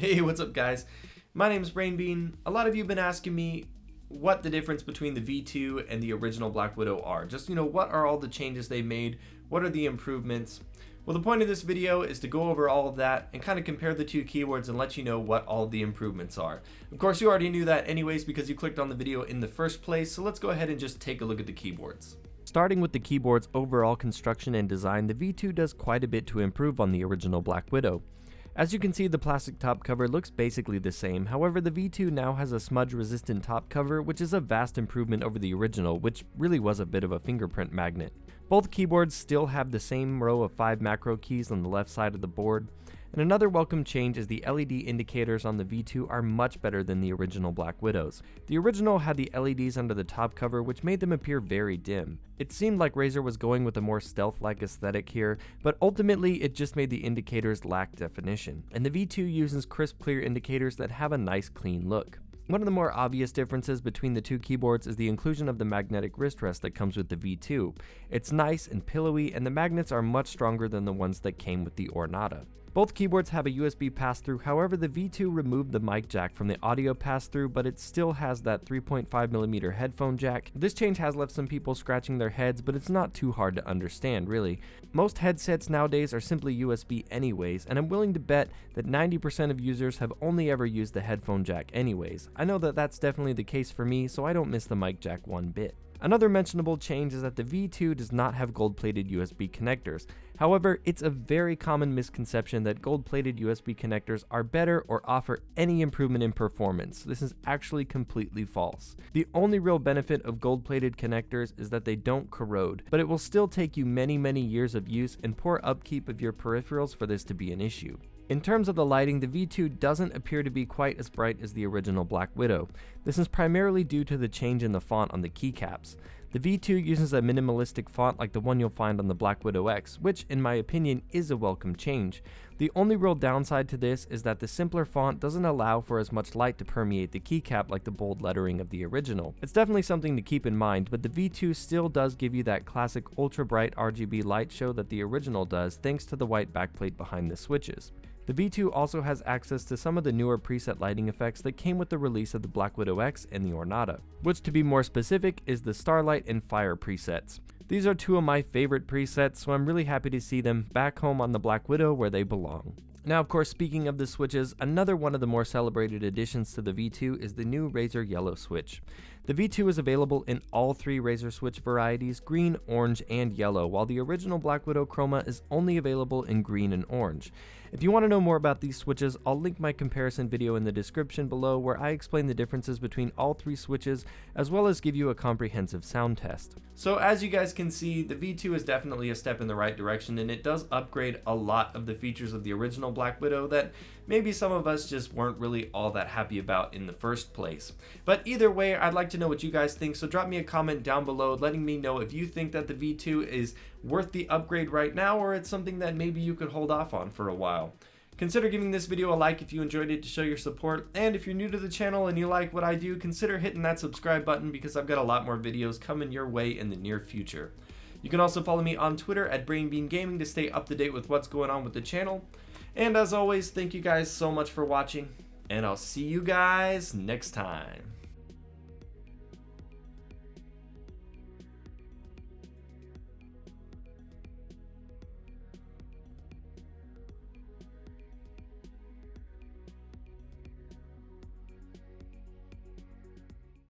Hey, what's up guys? My name is BrainBean. A lot of you have been asking me what the difference between the V2 and the original Black Widow are. Just, what are all the changes they made? What are the improvements? Well, the point of this video is to go over all of that and kind of compare the two keyboards and let you know what all of the improvements are. Of course, you already knew that anyways because you clicked on the video in the first place, so let's go ahead and just take a look at the keyboards. Starting with the keyboard's overall construction and design, the V2 does quite a bit to improve on the original Black Widow. As you can see, the plastic top cover looks basically the same, however the V2 now has a smudge resistant top cover, which is a vast improvement over the original, which really was a bit of a fingerprint magnet. Both keyboards still have the same row of 5 macro keys on the left side of the board, and another welcome change is the LED indicators on the V2 are much better than the original Black Widows. The original had the LEDs under the top cover, which made them appear very dim. It seemed like Razer was going with a more stealth-like aesthetic here, but ultimately it just made the indicators lack definition, and the V2 uses crisp clear indicators that have a nice clean look. One of the more obvious differences between the two keyboards is the inclusion of the magnetic wrist rest that comes with the V2. It's nice and pillowy, and the magnets are much stronger than the ones that came with the Ornata. Both keyboards have a USB pass-through, however the V2 removed the mic jack from the audio pass-through, but it still has that 3.5mm headphone jack. This change has left some people scratching their heads, but it's not too hard to understand, really. Most headsets nowadays are simply USB anyways, and I'm willing to bet that 90% of users have only ever used the headphone jack anyways. I know that that's definitely the case for me, so I don't miss the mic jack one bit. Another mentionable change is that the V2 does not have gold-plated USB connectors. However, it's a very common misconception that gold-plated USB connectors are better or offer any improvement in performance. This is actually completely false. The only real benefit of gold-plated connectors is that they don't corrode, but it will still take you many years of use and poor upkeep of your peripherals for this to be an issue. In terms of the lighting, the V2 doesn't appear to be quite as bright as the original Black Widow. This is primarily due to the change in the font on the keycaps. The V2 uses a minimalistic font like the one you'll find on the Black Widow X, which in my opinion is a welcome change. The only real downside to this is that the simpler font doesn't allow for as much light to permeate the keycap like the bold lettering of the original. It's definitely something to keep in mind, but the V2 still does give you that classic ultra bright RGB light show that the original does thanks to the white backplate behind the switches. The V2 also has access to some of the newer preset lighting effects that came with the release of the Black Widow X and the Ornata, which to be more specific is the Starlight and Fire presets. These are two of my favorite presets, so I'm really happy to see them back home on the Black Widow where they belong. Now, of course, speaking of the switches, another one of the more celebrated additions to the V2 is the new Razer Yellow switch. The V2 is available in all 3 Razer switch varieties, green, orange, and yellow, while the original Blackwidow Chroma is only available in green and orange. If you want to know more about these switches, I'll link my comparison video in the description below where I explain the differences between all 3 switches as well as give you a comprehensive sound test. So as you guys can see, the V2 is definitely a step in the right direction, and it does upgrade a lot of the features of the original Black Widow that maybe some of us just weren't really all that happy about in the first place. But either way, I'd like to know what you guys think, so drop me a comment down below letting me know if you think that the V2 is worth the upgrade right now or it's something that maybe you could hold off on for a while. Consider giving this video a like if you enjoyed it to show your support, and if you're new to the channel and you like what I do, consider hitting that subscribe button because I've got a lot more videos coming your way in the near future. You can also follow me on Twitter at BrainBeanGaming to stay up to date with what's going on with the channel. And as always, thank you guys so much for watching, and I'll see you guys next time.